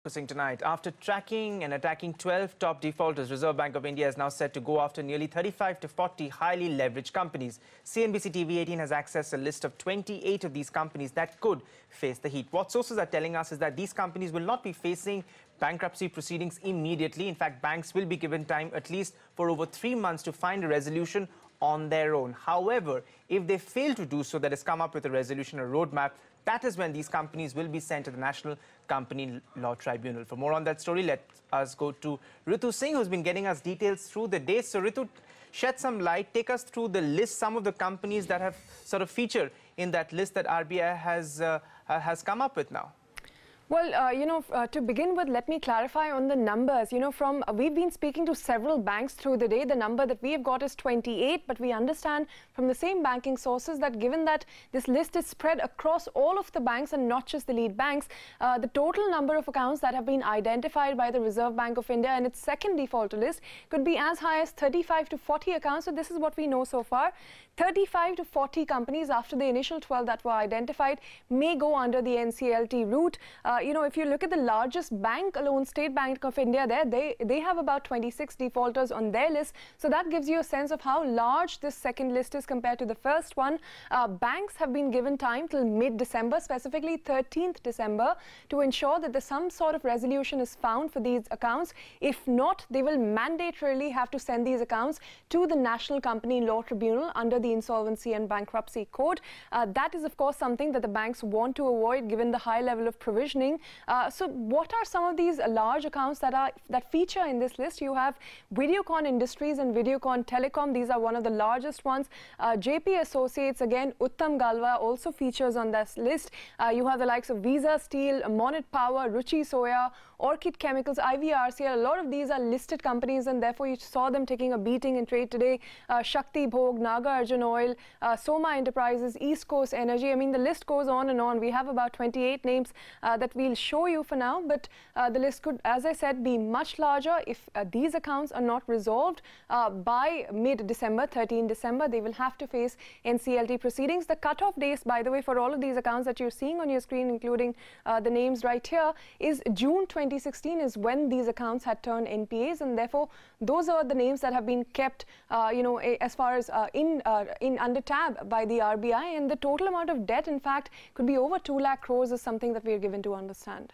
Focusing tonight. After tracking and attacking 12 top defaulters, Reserve Bank of India is now set to go after nearly 35 to 40 highly leveraged companies. CNBC TV 18 has accessed a list of 28 of these companies that could face the heat. What sources are telling us is that these companies will not be facing bankruptcy proceedings immediately. In fact, banks will be given time at least for over 3 months to find a resolution on their own. However, if they fail to do so, that is, come up with a resolution, a roadmap, that is when these companies will be sent to the National Company Law Tribunal. For more on that story, let us go to Ritu Singh, who's been getting us details through the day. So Ritu, shed some light, take us through the list, some of the companies that have sort of featured in that list that RBI has come up with now. Well, to begin with, let me clarify on the numbers. We've been speaking to several banks through the day. The number that we have got is 28, but we understand from the same banking sources that given that this list is spread across all of the banks and not just the lead banks, the total number of accounts that have been identified by the Reserve Bank of India in its second defaulter list could be as high as 35 to 40 accounts. So this is what we know so far. 35 to 40 companies after the initial 12 that were identified may go under the NCLT route. If you look at the largest bank alone, State Bank of India, they have about 26 defaulters on their list. So that gives you a sense of how large this second list is compared to the first one. Banks have been given time till mid-December, specifically 13th December, to ensure that some sort of resolution is found for these accounts. If not, they will mandatorily have to send these accounts to the National Company Law Tribunal under the Insolvency and Bankruptcy Code. That is, of course, something that the banks want to avoid given the high level of provisioning. So what are some of these large accounts that feature in this list? You have Videocon Industries and Videocon Telecom. These are one of the largest ones. JP Associates, again, Uttam Galva also features on this list. You have the likes of Visa Steel, Monnet Power, Ruchi Soya, Orchid Chemicals, IVRCL. A lot of these are listed companies, and therefore you saw them taking a beating in trade today. Shakti Bhog, Naga Arjun Oil, Soma Enterprises, East Coast Energy. I mean, the list goes on and on. We have about 28 names that we'll show you for now, but the list could, as I said, be much larger if these accounts are not resolved by mid-December, 13 December. They will have to face NCLT proceedings. The cutoff days, by the way, for all of these accounts that you're seeing on your screen, including the names right here, is June 2016 is when these accounts had turned NPAs, and therefore those are the names that have been kept, as far as in under tab by the RBI, and the total amount of debt, in fact, could be over 2 lakh crores is something that we are given to understand.